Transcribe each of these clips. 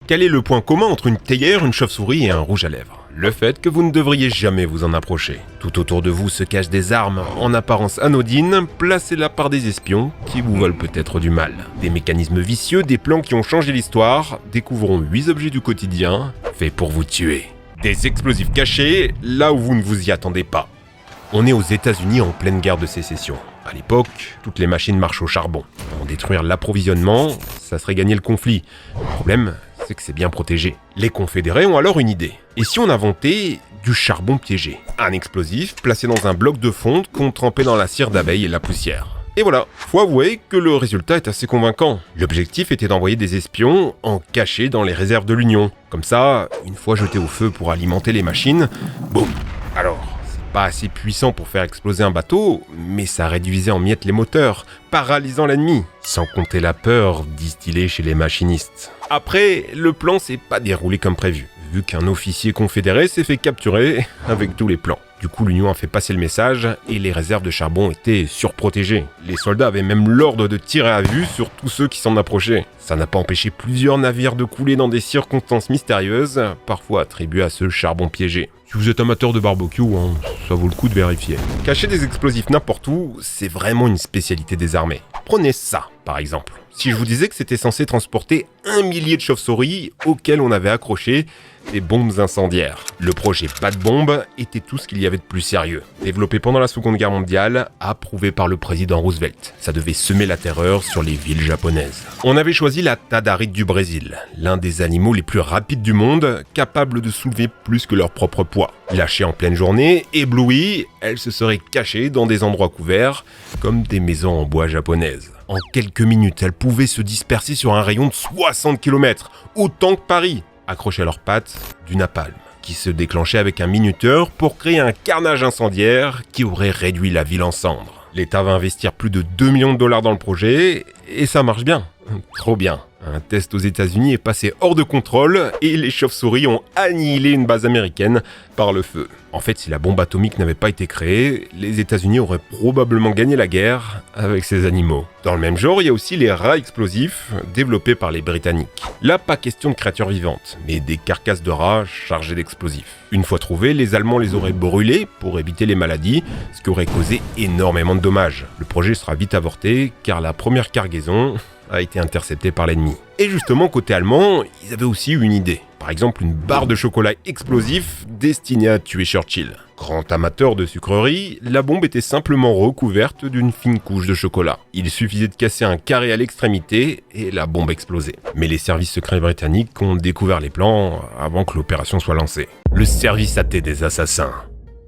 Quel est le point commun entre une théière, une chauve-souris et un rouge à lèvres? Le fait que vous ne devriez jamais vous en approcher. Tout autour de vous se cachent des armes en apparence anodines, placées là par des espions qui vous veulent peut-être du mal. Des mécanismes vicieux, des plans qui ont changé l'histoire, découvrons 8 objets du quotidien, faits pour vous tuer. Des explosifs cachés, là où vous ne vous y attendez pas. On est aux États-Unis en pleine guerre de sécession. À l'époque, toutes les machines marchent au charbon. Pour détruire l'approvisionnement, ça serait gagner le conflit. Le problème, c'est que c'est bien protégé. Les confédérés ont alors une idée. Et si on inventait du charbon piégé? Un explosif placé dans un bloc de fonte qu'on trempait dans la cire d'abeille et la poussière. Et voilà, faut avouer que le résultat est assez convaincant. L'objectif était d'envoyer des espions en cachés dans les réserves de l'Union. Comme ça, une fois jetés au feu pour alimenter les machines, boum. Alors, c'est pas assez puissant pour faire exploser un bateau, mais ça réduisait en miettes les moteurs, paralysant l'ennemi. Sans compter la peur distillée chez les machinistes. Après, le plan s'est pas déroulé comme prévu, vu qu'un officier confédéré s'est fait capturer avec tous les plans. Du coup, l'Union a fait passer le message et les réserves de charbon étaient surprotégées. Les soldats avaient même l'ordre de tirer à vue sur tous ceux qui s'en approchaient. Ça n'a pas empêché plusieurs navires de couler dans des circonstances mystérieuses, parfois attribuées à ce charbon piégé. Si vous êtes amateur de barbecue, ça vaut le coup de vérifier. Cacher des explosifs n'importe où, c'est vraiment une spécialité des armées. Prenez ça, par exemple. Si je vous disais que c'était censé transporter 1 millier de chauves-souris auxquelles on avait accroché des bombes incendiaires. Le projet Pas de bombe était tout ce qu'il y avait de plus sérieux. Développé pendant la Seconde Guerre mondiale, approuvé par le président Roosevelt. Ça devait semer la terreur sur les villes japonaises. On avait choisi la tadarite du Brésil, l'un des animaux les plus rapides du monde, capable de soulever plus que leur propre poids. Lâchée en pleine journée, éblouie, elle se serait cachée dans des endroits couverts, comme des maisons en bois japonaises. En quelques minutes, elle pouvait se disperser sur un rayon de 60 km, autant que Paris. Accrochée à leurs pattes, du napalm, qui se déclenchait avec un minuteur pour créer un carnage incendiaire qui aurait réduit la ville en cendres. L'État va investir plus de 2 millions de dollars dans le projet, et ça marche bien. Trop bien. Un test aux États-Unis est passé hors de contrôle et les chauves-souris ont annihilé une base américaine par le feu. En fait, si la bombe atomique n'avait pas été créée, les États-Unis auraient probablement gagné la guerre avec ces animaux. Dans le même genre, il y a aussi les rats explosifs développés par les Britanniques. Là, pas question de créatures vivantes, mais des carcasses de rats chargées d'explosifs. Une fois trouvés, les Allemands les auraient brûlés pour éviter les maladies, ce qui aurait causé énormément de dommages. Le projet sera vite avorté car la première cargaison a été interceptée par l'ennemi. Et justement, côté allemand, ils avaient aussi une idée. Par exemple, une barre de chocolat explosif destinée à tuer Churchill. Grand amateur de sucreries, la bombe était simplement recouverte d'une fine couche de chocolat. Il suffisait de casser un carré à l'extrémité et la bombe explosait. Mais les services secrets britanniques ont découvert les plans avant que l'opération soit lancée. Le service AT des assassins.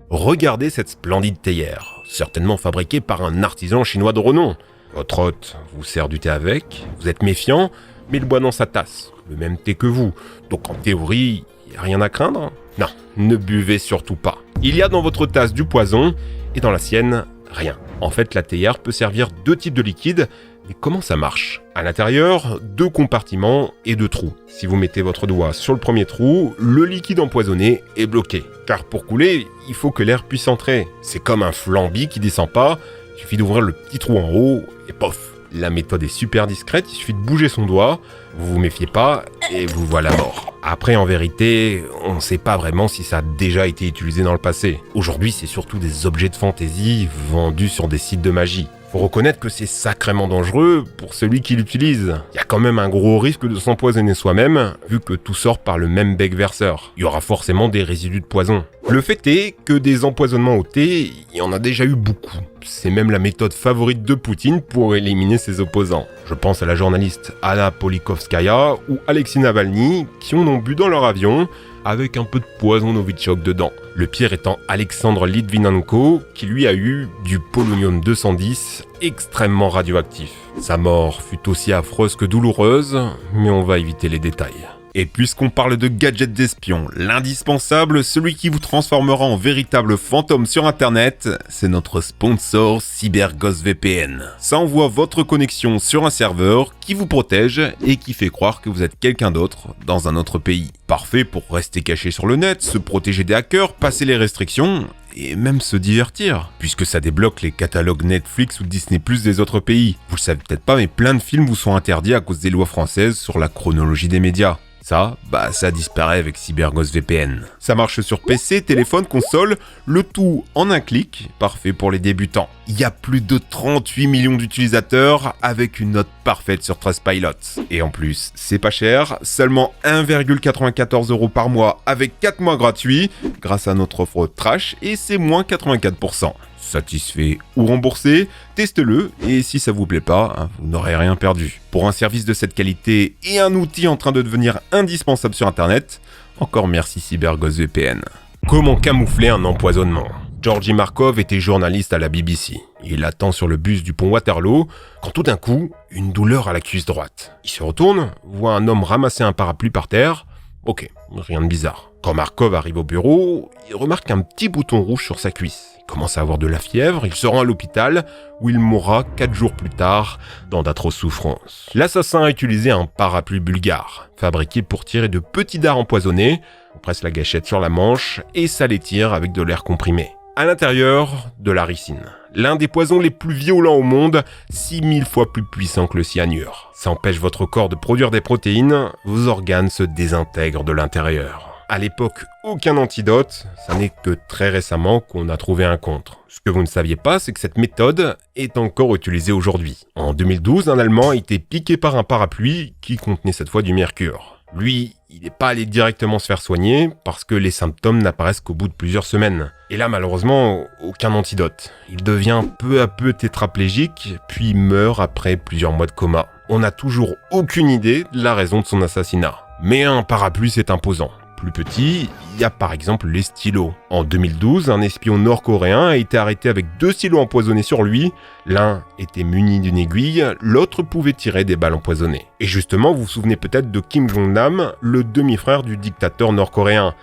Regardez cette splendide théière, certainement fabriquée par un artisan chinois de renom. Votre hôte vous sert du thé avec, vous êtes méfiant, mais il boit dans sa tasse, le même thé que vous. Donc en théorie, il n'y a rien à craindre? Non, ne buvez surtout pas. Il y a dans votre tasse du poison, et dans la sienne, rien. En fait, la théière peut servir 2 types de liquides, mais comment ça marche? À l'intérieur, 2 compartiments et 2 trous. Si vous mettez votre doigt sur le premier trou, le liquide empoisonné est bloqué. Car pour couler, il faut que l'air puisse entrer. C'est comme un flambi qui descend pas, il suffit d'ouvrir le petit trou en haut, et pof! La méthode est super discrète, il suffit de bouger son doigt, vous vous méfiez pas, et vous voilà mort. Après, en vérité, on ne sait pas vraiment si ça a déjà été utilisé dans le passé. Aujourd'hui, c'est surtout des objets de fantaisie vendus sur des sites de magie. Faut reconnaître que c'est sacrément dangereux pour celui qui l'utilise. Il y a quand même un gros risque de s'empoisonner soi-même, vu que tout sort par le même bec verseur. Il y aura forcément des résidus de poison. Le fait est que des empoisonnements au thé, il y en a déjà eu beaucoup. C'est même la méthode favorite de Poutine pour éliminer ses opposants. Je pense à la journaliste Anna Politkovskaya ou Alexei Navalny qui en ont bu dans leur avion avec un peu de poison Novichok dedans. Le pire étant Alexandre Litvinenko qui lui a eu du polonium-210 extrêmement radioactif. Sa mort fut aussi affreuse que douloureuse, mais on va éviter les détails. Et puisqu'on parle de gadgets d'espions, l'indispensable, celui qui vous transformera en véritable fantôme sur internet, c'est notre sponsor CyberGhost VPN. Ça envoie votre connexion sur un serveur qui vous protège et qui fait croire que vous êtes quelqu'un d'autre dans un autre pays. Parfait pour rester caché sur le net, se protéger des hackers, passer les restrictions et même se divertir, puisque ça débloque les catalogues Netflix ou Disney+ des autres pays. Vous le savez peut-être pas, mais plein de films vous sont interdits à cause des lois françaises sur la chronologie des médias. Ça disparaît avec CyberGhost VPN. Ça marche sur PC, téléphone, console, le tout en un clic, parfait pour les débutants. Il y a plus de 38 millions d'utilisateurs avec une note parfaite sur Trustpilot. Et en plus, c'est pas cher, seulement 1,94 € par mois avec 4 mois gratuits grâce à notre offre Trash et c'est moins 84%. Satisfait ou remboursé, testez-le et si ça vous plaît pas, vous n'aurez rien perdu. Pour un service de cette qualité et un outil en train de devenir indispensable sur internet, encore merci CyberGhost VPN. Comment camoufler un empoisonnement ? Georgi Markov était journaliste à la BBC. Il attend sur le bus du pont Waterloo quand tout d'un coup, une douleur à la cuisse droite. Il se retourne, voit un homme ramasser un parapluie par terre. Ok, rien de bizarre. Quand Markov arrive au bureau, il remarque un petit bouton rouge sur sa cuisse. Il commence à avoir de la fièvre, il se rend à l'hôpital où il mourra 4 jours plus tard dans d'atroces souffrances. L'assassin a utilisé un parapluie bulgare, fabriqué pour tirer de petits dards empoisonnés. On presse la gâchette sur la manche et ça les tire avec de l'air comprimé. À l'intérieur, de la ricine. L'un des poisons les plus violents au monde, 6000 fois plus puissant que le cyanure. Ça empêche votre corps de produire des protéines, vos organes se désintègrent de l'intérieur. À l'époque, aucun antidote, ça n'est que très récemment qu'on a trouvé un contre. Ce que vous ne saviez pas, c'est que cette méthode est encore utilisée aujourd'hui. En 2012, un Allemand a été piqué par un parapluie qui contenait cette fois du mercure. Lui, il n'est pas allé directement se faire soigner parce que les symptômes n'apparaissent qu'au bout de plusieurs semaines. Et là, malheureusement, aucun antidote. Il devient peu à peu tétraplégique, puis meurt après plusieurs mois de coma. On n'a toujours aucune idée de la raison de son assassinat. Mais un parapluie, c'est imposant. Plus petit, il y a par exemple les stylos. En 2012, un espion nord-coréen a été arrêté avec 2 stylos empoisonnés sur lui. L'un était muni d'une aiguille, l'autre pouvait tirer des balles empoisonnées. Et justement, vous vous souvenez peut-être de Kim Jong-nam, le demi-frère du dictateur nord-coréen,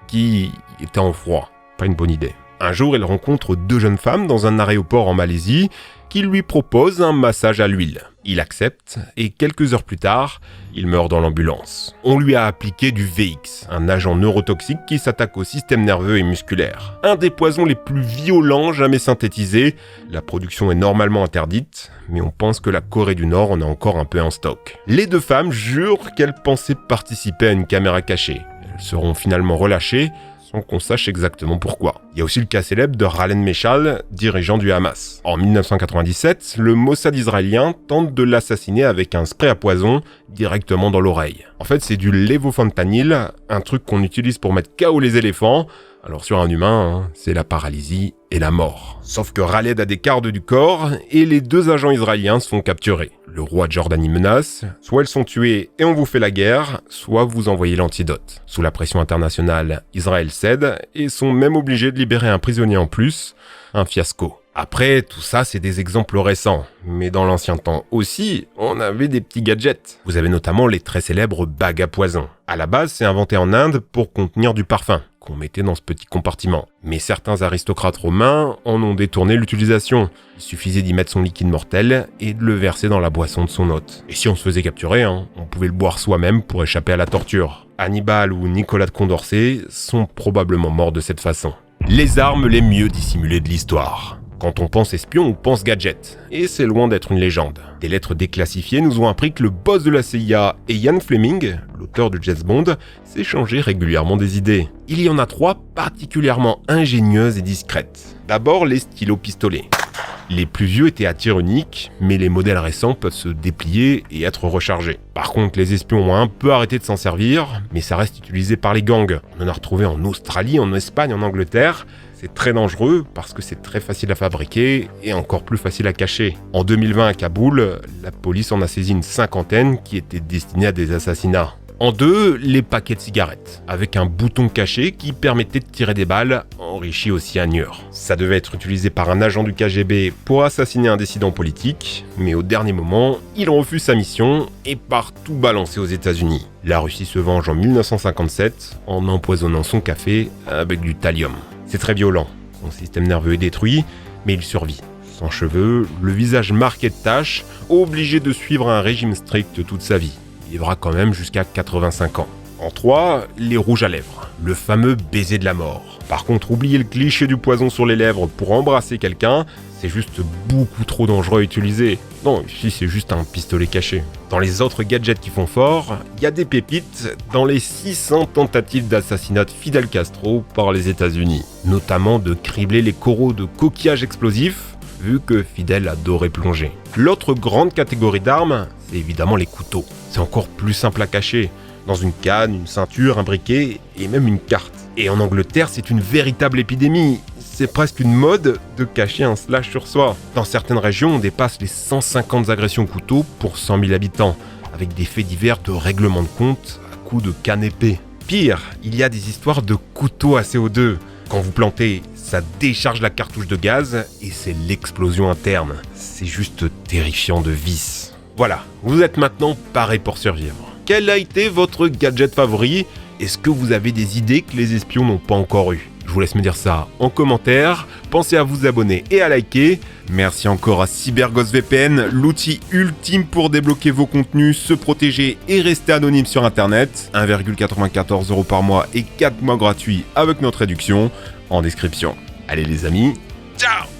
qui était en froid. Pas une bonne idée. Un jour, il rencontre 2 jeunes femmes dans un aéroport en Malaisie qui lui proposent un massage à l'huile. Il accepte et quelques heures plus tard, il meurt dans l'ambulance. On lui a appliqué du VX, un agent neurotoxique qui s'attaque au système nerveux et musculaire. Un des poisons les plus violents jamais synthétisés. La production est normalement interdite, mais on pense que la Corée du Nord en a encore un peu en stock. Les 2 femmes jurent qu'elles pensaient participer à une caméra cachée. Elles seront finalement relâchées, sans qu'on sache exactement pourquoi. Il y a aussi le cas célèbre de Ralen Meshal, dirigeant du Hamas. En 1997, le Mossad israélien tente de l'assassiner avec un spray à poison directement dans l'oreille. En fait, c'est du lévofentanyl, un truc qu'on utilise pour mettre KO les éléphants. Alors sur un humain, c'est la paralysie et la mort. Sauf que Khaled a des gardes du corps et les 2 agents israéliens se font capturer. Le roi de Jordanie menace, soit ils sont tués et on vous fait la guerre, soit vous envoyez l'antidote. Sous la pression internationale, Israël cède et sont même obligés de libérer un prisonnier en plus, un fiasco. Après, tout ça, c'est des exemples récents. Mais dans l'ancien temps aussi, on avait des petits gadgets. Vous avez notamment les très célèbres bagues à poison. À la base, c'est inventé en Inde pour contenir du parfum, qu'on mettait dans ce petit compartiment. Mais certains aristocrates romains en ont détourné l'utilisation. Il suffisait d'y mettre son liquide mortel et de le verser dans la boisson de son hôte. Et si on se faisait capturer, on pouvait le boire soi-même pour échapper à la torture. Hannibal ou Nicolas de Condorcet sont probablement morts de cette façon. Les armes les mieux dissimulées de l'histoire. Quand on pense espion, on pense gadget. Et c'est loin d'être une légende. Des lettres déclassifiées nous ont appris que le boss de la CIA et Ian Fleming, l'auteur de James Bond, s'échangeaient régulièrement des idées. Il y en a 3 particulièrement ingénieuses et discrètes. D'abord, les stylos pistolets. Les plus vieux étaient à tir unique, mais les modèles récents peuvent se déplier et être rechargés. Par contre, les espions ont un peu arrêté de s'en servir, mais ça reste utilisé par les gangs. On en a retrouvé en Australie, en Espagne, en Angleterre. C'est très dangereux parce que c'est très facile à fabriquer et encore plus facile à cacher. En 2020 à Kaboul, la police en a saisi une 50aine qui étaient destinées à des assassinats. En 2, les paquets de cigarettes, avec un bouton caché qui permettait de tirer des balles enrichies au cyanure. Ça devait être utilisé par un agent du KGB pour assassiner un dissident politique, mais au dernier moment, il refuse sa mission et part tout balancer aux États-Unis. La Russie se venge en 1957 en empoisonnant son café avec du thallium. C'est très violent, son système nerveux est détruit, mais il survit. Sans cheveux, le visage marqué de taches, obligé de suivre un régime strict toute sa vie. Il vivra quand même jusqu'à 85 ans. En 3, les rouges à lèvres, le fameux baiser de la mort. Par contre, oubliez le cliché du poison sur les lèvres pour embrasser quelqu'un, c'est juste beaucoup trop dangereux à utiliser. Non, ici c'est juste un pistolet caché. Dans les autres gadgets qui font fort, il y a des pépites dans les 600 tentatives d'assassinat de Fidel Castro par les États-Unis. Notamment de cribler les coraux de coquillages explosifs, vu que Fidel adorait plonger. L'autre grande catégorie d'armes, c'est évidemment les couteaux. C'est encore plus simple à cacher, dans une canne, une ceinture, un briquet et même une carte. Et en Angleterre, c'est une véritable épidémie. C'est presque une mode de cacher un slash sur soi. Dans certaines régions, on dépasse les 150 agressions couteau pour 100 000 habitants, avec des faits divers de règlement de compte à coups de canne épée. Pire, il y a des histoires de couteaux à CO2. Quand vous plantez, ça décharge la cartouche de gaz et c'est l'explosion interne. C'est juste terrifiant de vis. Voilà, vous êtes maintenant paré pour survivre. Quel a été votre gadget favori ? Est-ce que vous avez des idées que les espions n'ont pas encore eues ? Je vous laisse me dire ça en commentaire. Pensez à vous abonner et à liker. Merci encore à CyberGhost VPN, l'outil ultime pour débloquer vos contenus, se protéger et rester anonyme sur internet. 1,94 € par mois et 4 mois gratuits avec notre réduction en description. Allez les amis, ciao!